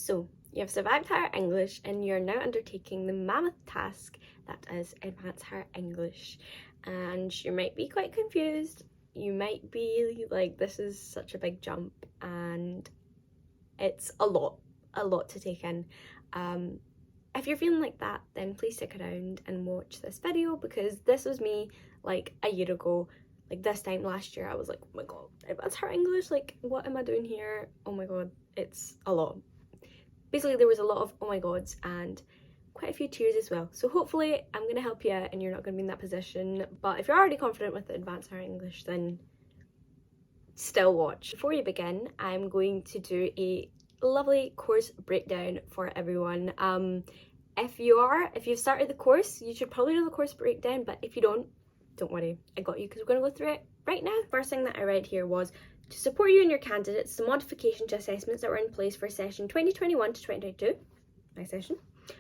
So, you have survived higher English and you're now undertaking the mammoth task that is advanced higher English. And you might be quite confused. You might be like, this is such a big jump and it's a lot to take in. If you're feeling like that, then please stick around and watch this video, because this was me like a year ago. Like this time last year, I was like, oh my god, advanced higher English, like what am I doing here? Oh my god, it's a lot. Basically, there was a lot of oh my gods and quite a few tears as well. So hopefully I'm going to help you out and you're not going to be in that position. But if you're already confident with the advanced higher English, then still watch. Before you begin, I'm going to do a lovely course breakdown for everyone. If you've started the course, you should probably know the course breakdown, but if you don't worry, I got you, because we're going to go through it right now. First thing that I read here was, to support you and your candidates, the modification to assessments that were in place for session 2021 to 2022, my session,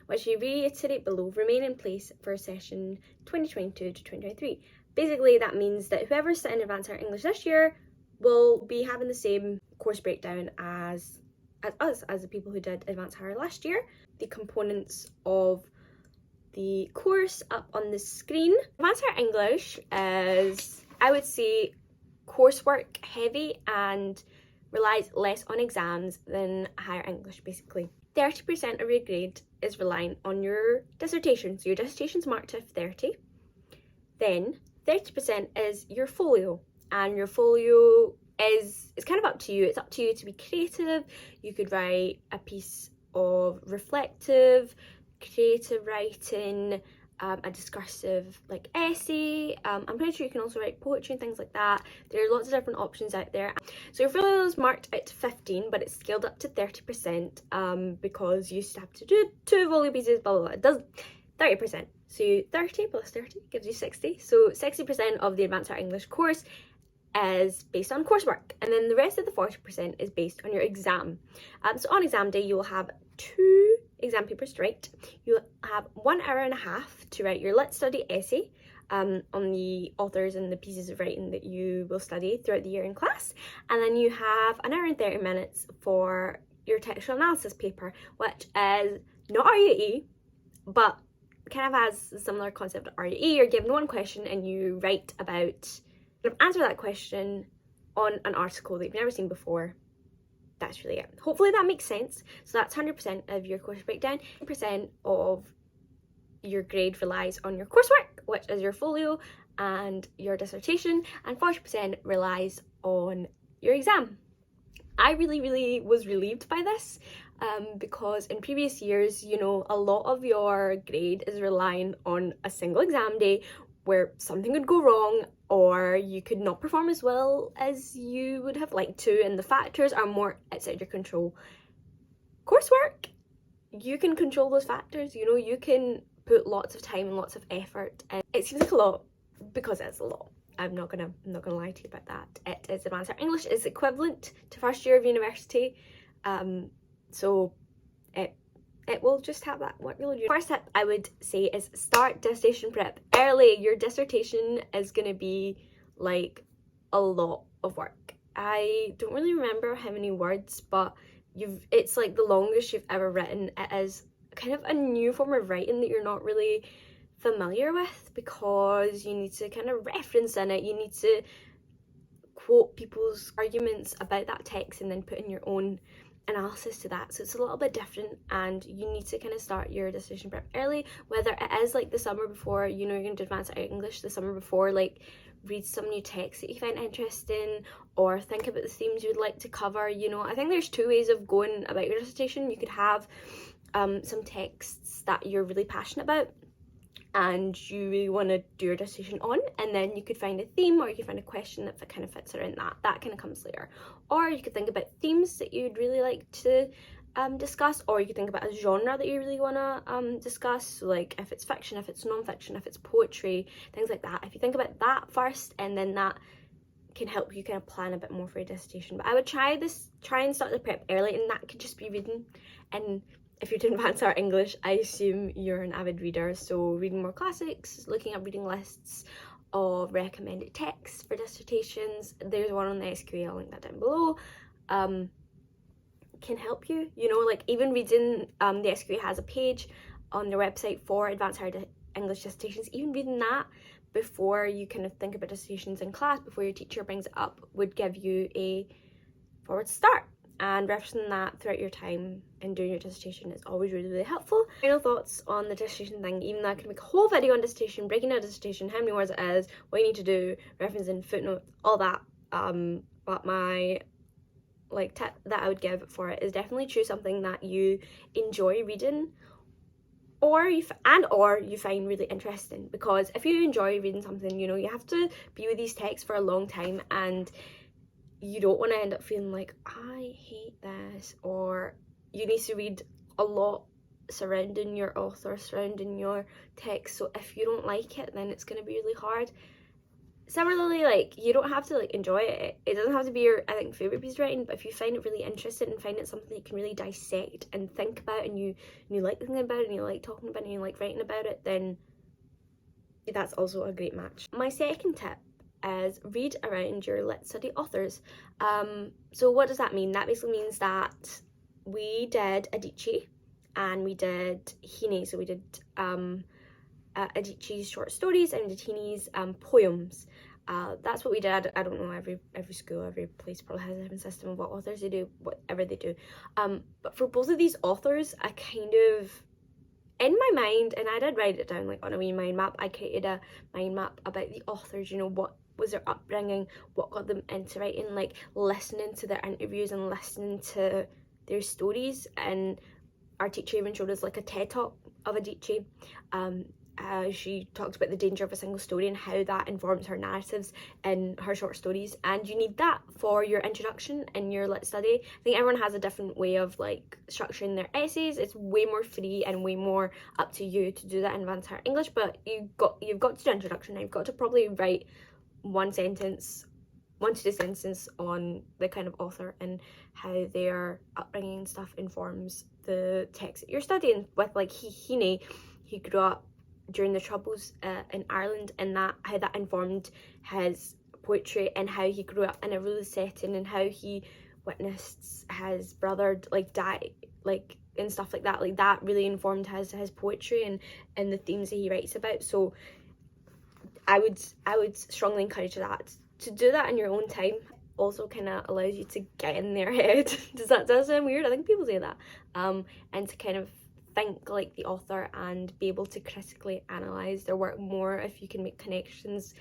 which we reiterate below, remain in place for session 2022 to 2023. Basically, that means that whoever's sitting advanced higher English this year will be having the same course breakdown as us, as the people who did advanced higher last year. The components of the course up on the screen. Advanced higher English is, I would say, coursework heavy and relies less on exams than higher English. Basically 30% of your grade is relying on your dissertation, so your dissertation's marked to 30. Then 30% is your folio, and your folio is kind of up to you. It's up to you to be creative. You could write a piece of reflective, creative writing, a discursive like essay. I'm pretty sure you can also write poetry and things like that. There's lots of different options out there. So your folio is marked out to 15, but it's scaled up to 30% because you used to have to do 2 folio pieces, blah blah blah. It does 30%. So 30 plus 30 gives you 60. So 60% of the advanced higher English course is based on coursework, and then the rest of the 40% is based on your exam. So on exam day, you will have 2 exam papers to write. You'll have 1 hour and a half to write your lit study essay on the authors and the pieces of writing that you will study throughout the year in class, and then you have 1 hour and 30 minutes for your textual analysis paper, which is not RUE, but kind of has a similar concept to RUE. You're given 1 question and you write about, answer that question on an article that you've never seen before. That's really it. Hopefully that makes sense. So that's 100% of your course breakdown. 10% of your grade relies on your coursework, which is your folio and your dissertation, and 40% relies on your exam. I really was relieved by this because in previous years, you know, a lot of your grade is relying on a single exam day where something could go wrong, or you could not perform as well as you would have liked to, and the factors are more outside your control. Coursework, you can control those factors, you know, you can put lots of time and lots of effort, and it seems like a lot because it's a lot. I'm not gonna lie to you about that. It is advanced higher English. It's equivalent to first year of university, so it will just have that workload. First tip I would say is start dissertation prep early. Your dissertation is going to be like a lot of work. I don't really remember how many words, but it's like the longest you've ever written. It is kind of a new form of writing that you're not really familiar with, because you need to kind of reference in it. You need to quote people's arguments about that text and then put in your own analysis to that. So it's a little bit different, and you need to kind of start your dissertation prep early, whether it is like the summer before, you know, you're going to advance higher English, the summer before, like read some new texts that you find interesting, or think about the themes you'd like to cover. You know, I think there's 2 ways of going about your dissertation. You could have some texts that you're really passionate about and you really want to do your dissertation on, and then you could find a theme, or you could find a question that kind of fits around that kind of comes later. Or you could think about themes that you'd really like to discuss, or you could think about a genre that you really want to discuss, so like if it's fiction, if it's non-fiction, if it's poetry, things like that. If you think about that first, and then that can help you kind of plan a bit more for your dissertation. But I would try and start the prep early, and that could just be reading. And if you're doing advanced higher English, I assume you're an avid reader, so reading more classics, looking at reading lists of recommended texts for dissertations. There's one on the SQA, I'll link that down below. can help you, you know, like even reading, the SQA has a page on their website for advanced higher English dissertations. Even reading that before you kind of think about dissertations in class, before your teacher brings it up, would give you a forward start. And referencing that throughout your time and doing your dissertation is always really, really helpful. Final thoughts on the dissertation thing, even though I could make a whole video on dissertation, breaking down a dissertation, how many words it is, what you need to do, referencing footnotes, all that. But my like tip that I would give for it is definitely choose something that you enjoy reading, or you find really interesting. Because if you enjoy reading something, you know, you have to be with these texts for a long time, and you don't want to end up feeling like, I hate this, or you need to read a lot surrounding your author, surrounding your text. So if you don't like it, then it's going to be really hard. Similarly, like, you don't have to like enjoy it. It doesn't have to be your, I think, favorite piece of writing, but if you find it really interesting and find it something that you can really dissect and think about, and you like thinking about it, and you like talking about it, and you like writing about it, then that's also a great match. My second tip is read around your lit study authors. So what does that mean? That basically means that we did Adichie and we did Hine. So we did Adichie's short stories and we did Hine's poems. That's what we did. I don't know, every school, every place probably has a different system of what authors they do, whatever they do. But for both of these authors, I kind of, in my mind, and I did write it down like on a wee mind map, I created a mind map about the authors, you know, what was their upbringing, what got them into writing, like listening to their interviews and listening to their stories. And our teacher even showed us like a TED talk of Adichie. She talked about the danger of a single story and how that informs her narratives in her short stories, and you need that for your introduction in your lit study. I think everyone has a different way of like structuring their essays. It's way more free and way more up to you to do that in advanced higher English, but you've got to do introduction. You've got to probably write one to two sentences on the kind of author and how their upbringing and stuff informs the text that you're studying. With like Hine, he grew up during the Troubles in Ireland, and that how that informed his poetry, and how he grew up in a rural setting, and how he witnessed his brother like die, like, and stuff like that. Like that really informed his poetry and the themes that he writes about. So I would strongly encourage that, to do that in your own time. Also kind of allows you to get in their head. Does that sound weird? I think people say that. And to kind of think like the author and be able to critically analyze their work more, if you can make connections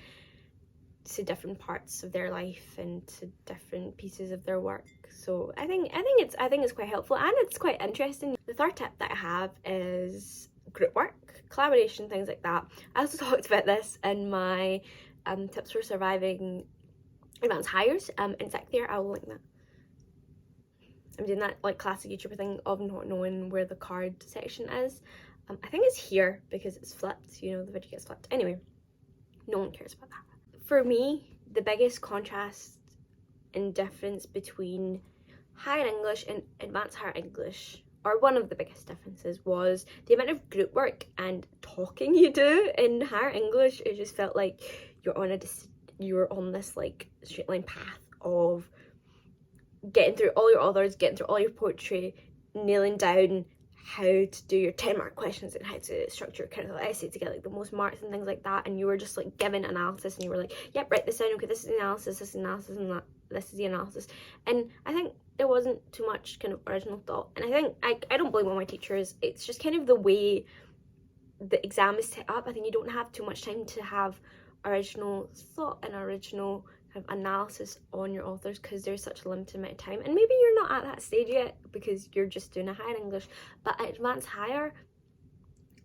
to different parts of their life and to different pieces of their work. So I think it's quite helpful, and it's quite interesting. The third tip that I have is group work, collaboration, things like that. I also talked about this in my tips for surviving advanced hires in sixth year. I will link that. I'm doing that like classic YouTuber thing of not knowing where the card section is. I think it's here because it's flipped, you know, the video gets flipped. Anyway, no one cares about that. For me, the biggest contrast and difference between higher English and advanced higher English, or one of the biggest differences, was the amount of group work and talking you do. In higher English, it just felt like you're on this like straight line path of getting through all your authors, getting through all your poetry, nailing down how to do your 10-mark questions and how to structure a critical essay to get like the most marks and things like that. And you were just like given analysis, and you were like, yep, write this down, okay, this is the analysis, this is the analysis, and this is the analysis. And I think there wasn't too much kind of original thought. And I think I don't blame all my teachers. It's just kind of the way the exam is set up. I think you don't have too much time to have original thought and original kind of analysis on your authors, because there's such a limited amount of time. And maybe you're not at that stage yet because you're just doing a higher English, but at advanced higher,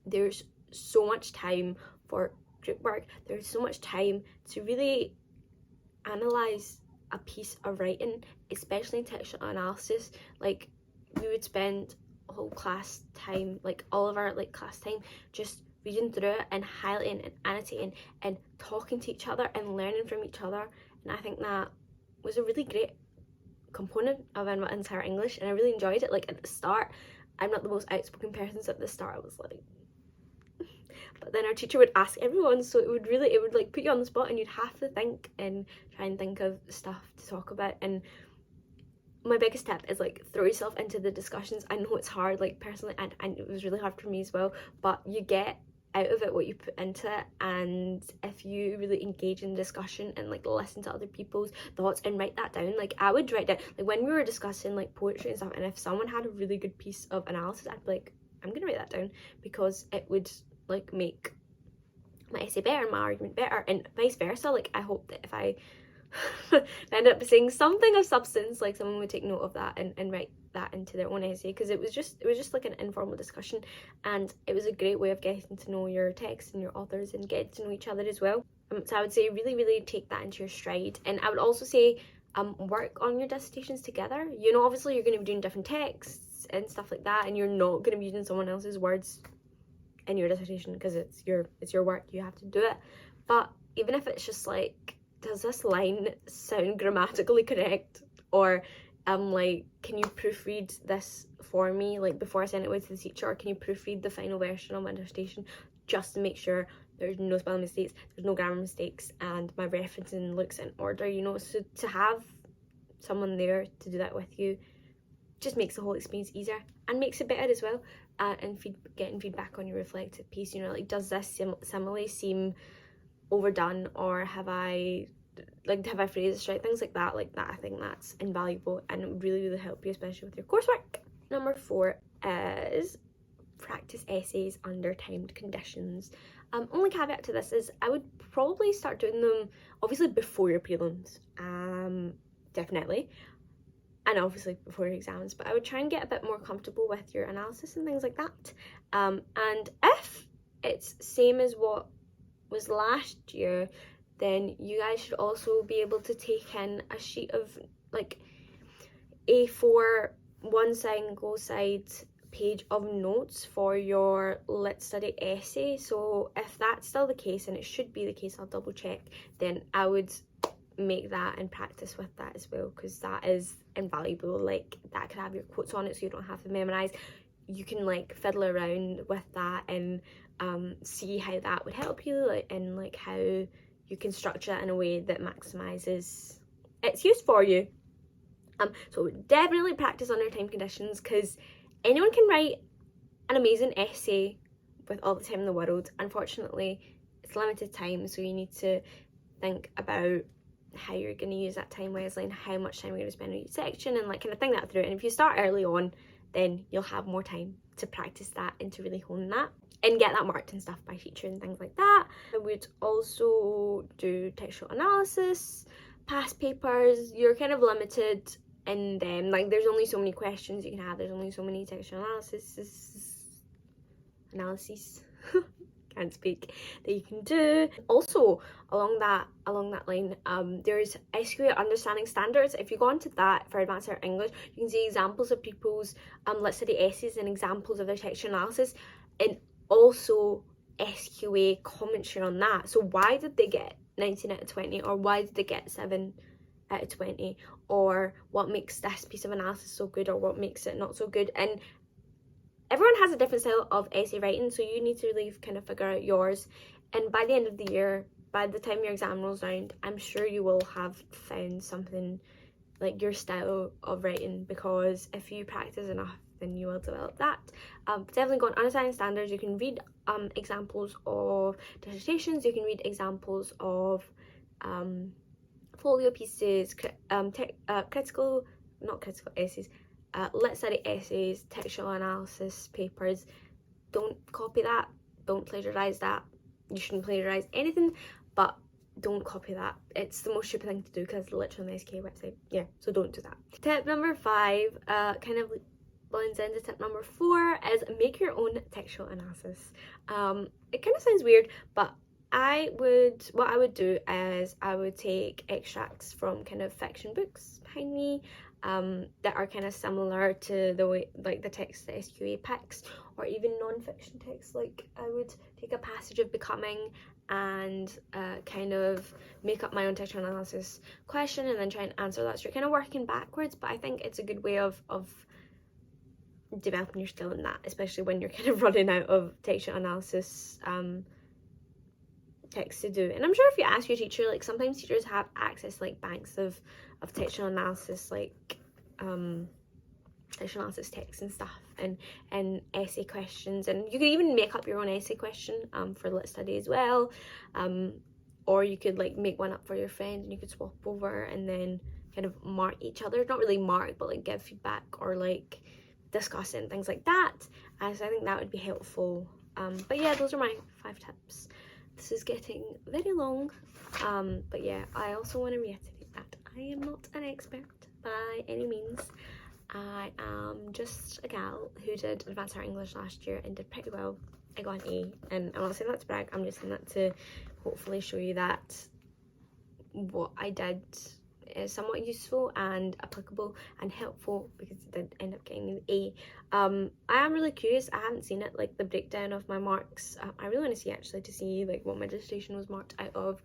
there's so much time for group work. There's so much time to really analyze a piece of writing, especially in textual analysis. Like, we would spend whole class time, like all of our like class time, just reading through it and highlighting and annotating and talking to each other and learning from each other. And I think that was a really great component of advanced higher English, and I really enjoyed it. Like at the start, I'm not the most outspoken person, so at the start I was like, but then our teacher would ask everyone, so it would like put you on the spot, and you'd have to think and try and think of stuff to talk about. And my biggest tip is like throw yourself into the discussions. I know it's hard, like personally, and it was really hard for me as well, but you get out of it what you put into it. And if you really engage in discussion and like listen to other people's thoughts and write that down, like I would write down, like when we were discussing like poetry and stuff, and if someone had a really good piece of analysis, I'd be like, I'm gonna write that down, because it would like make my essay better, my argument better, and vice versa. Like I hope that if I end up saying something of substance, like someone would take note of that and write that into their own essay, because it was just like an informal discussion, and it was a great way of getting to know your text and your authors and getting to know each other as well. So I would say really take that into your stride. And I would also say work on your dissertations together. You know, obviously you're going to be doing different texts and stuff like that, and you're not going to be using someone else's words in your dissertation because it's your work, you have to do it. But even if it's just like, does this line sound grammatically correct, or like, can you proofread this for me, like before I send it away to the teacher, or can you proofread the final version of my dissertation just to make sure there's no spelling mistakes, there's no grammar mistakes, and my referencing looks in order, you know. So to have someone there to do that with you just makes the whole experience easier and makes it better as well. And getting feedback on your reflective piece, you know, like, does this simile seem overdone, or have I phrased this right, things like that. I think that's invaluable, and it would really help you, especially with your coursework. Number 4 is practice essays under timed conditions. Only caveat to this is I would probably start doing them obviously before your prelims, definitely, and obviously before your exams, but I would try and get a bit more comfortable with your analysis and things like that. And if it's same as what was last year, then you guys should also be able to take in a sheet of like A4 one single side page of notes for your Lit Study essay. So if that's still the case, and it should be the case, I'll double check, then I would make that and practice with that as well, because that is invaluable. Like, that could have your quotes on it so you don't have to memorize. You can like fiddle around with that and see how that would help you, like, and like how you can structure it in a way that maximizes its use for you. So definitely practice under time conditions, because anyone can write an amazing essay with all the time in the world. Unfortunately, it's limited time, so you need to think about how you're going to use that time wisely and how much time you're going to spend on each section, and like kind of think that through. And if you start early on, then you'll have more time to practice that and to really hone that and get that marked and stuff by teacher and things like that. I would also do textual analysis, past papers. You're kind of limited in them, like there's only so many questions you can have, there's only so many textual analyses can't speak, that you can do. Also along that line, there's SQA understanding standards. If you go onto that for advanced higher English, you can see examples of people's Lit Study essays and examples of their textual analysis, and also SQA commentary on that. So why did they get 19 out of 20, or why did they get 7 out of 20, or what makes this piece of analysis so good, or what makes it not so good. And everyone has a different style of essay writing, so you need to really kind of figure out yours. And by the end of the year, by the time your exam rolls around, I'm sure you will have found something like your style of writing, because if you practice enough, then you will develop that. Definitely go on understanding standards. You can read examples of dissertations, you can read examples of folio pieces, Lit Study essays, textual analysis papers. Don't copy that, don't plagiarize that. You shouldn't plagiarize anything, but don't copy that. It's the most stupid thing to do, because it's literally an SK website. Yeah, so don't do that. Tip number 5 kind of blends into tip number 4, is make your own textual analysis. It kind of sounds weird, but what I would do is I would take extracts from kind of fiction books behind me that are kind of similar to the way, like the text that SQA picks, or even non-fiction text. Like I would take a passage of Becoming and kind of make up my own textual analysis question and then try and answer that. So you're kind of working backwards, but I think it's a good way of developing your skill in that, especially when you're kind of running out of textual analysis text to do. And I'm sure if you ask your teacher, like sometimes teachers have access to like banks of textual analysis like additional analysis text and stuff, and essay questions, and you could even make up your own essay question for lit study as well, or you could like make one up for your friend and you could swap over and then kind of mark each other, not really mark but like give feedback or like discuss it and things like that. So I think that would be helpful. But yeah, those are my 5 tips. This is getting very long, but yeah, I also want to reiterate that I am not an expert by any means. I am just a gal who did Advanced Higher English last year and did pretty well. I got an A, and I'm not saying that to brag, I'm just saying that to hopefully show you that what I did is somewhat useful and applicable and helpful, because it did end up getting me the A. I am really curious, I haven't seen it, like the breakdown of my marks. I really want to see actually, to see like what my dissertation was marked out of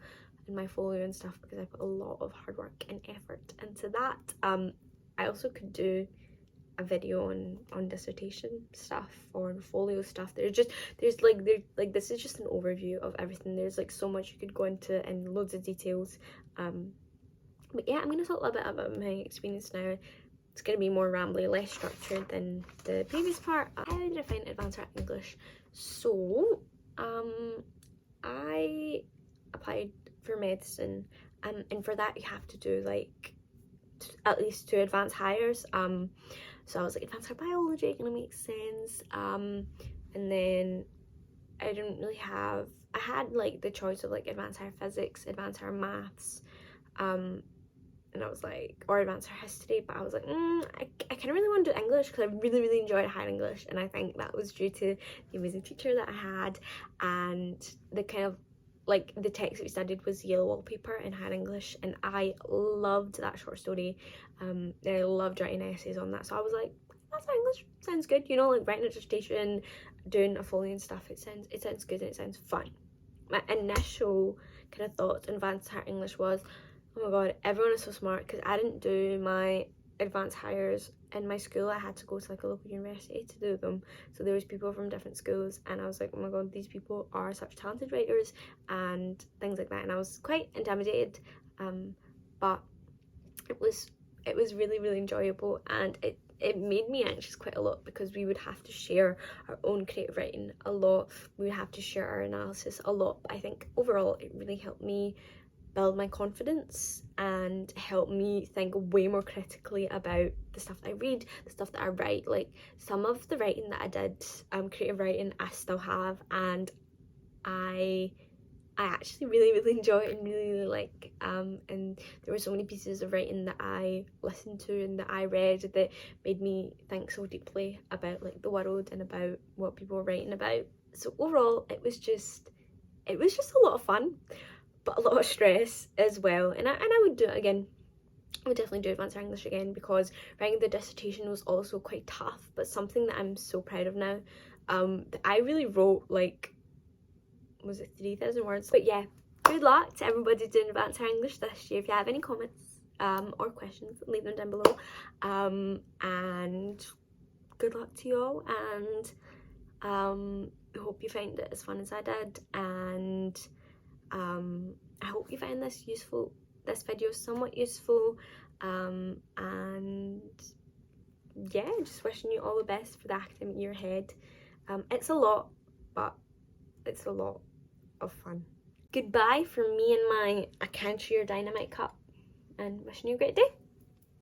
in my folio and stuff, because I put a lot of hard work and effort into that. I also could do a video on dissertation stuff or on folio stuff. This is just an overview of everything. There's like so much you could go into and loads of details. But yeah, I'm going to talk a little bit about my experience now. It's going to be more rambly, less structured than the previous part. How did I find Advanced Higher English? So, I applied for medicine, and for that you have to do like at least 2 advanced hires. So I was like, advanced higher biology, gonna make sense. And then I didn't really have, I had like the choice of like advanced higher physics, advanced higher maths, and I was like, or advanced higher history, but I was like, I kind of really want to do English, because I really enjoyed higher English, and I think that was due to the amazing teacher that I had, and the kind of like the text that we studied was Yellow Wallpaper in higher English, and I loved that short story. And I loved writing essays on that, so I was like, that's English, sounds good, you know, like writing a dissertation, doing a folio and stuff. It sounds good and it sounds fun. My initial kind of thoughts in advanced higher English was, oh my god, everyone is so smart, because I didn't do my advanced hires in my school. I had to go to like a local university to do them, so there was people from different schools, and I was like, oh my god, these people are such talented writers and things like that, and I was quite intimidated, but it was really enjoyable, and it made me anxious quite a lot, because we would have to share our own creative writing a lot, we would have to share our analysis a lot. But I think overall it really helped me build my confidence and help me think way more critically about the stuff that I read, the stuff that I write. Like some of the writing that I did, creative writing, I still have, and I actually really enjoy it and really like, and there were so many pieces of writing that I listened to and that I read that made me think so deeply about like the world and about what people were writing about. So overall it was just a lot of fun, but a lot of stress as well, and I would do it again. I would definitely do Advanced Higher English again, because writing the dissertation was also quite tough, but something that I'm so proud of now. I really wrote like, was it 3,000 words? But yeah, good luck to everybody doing Advanced Higher English this year. If you have any comments or questions, leave them down below, and good luck to you all, and I hope you find it as fun as I did, and I hope you find this video somewhat useful, and yeah, just wishing you all the best for the academic year ahead. It's a lot, but it's a lot of fun. Goodbye from me and my Aakansha Dynamite cup, and wishing you a great day.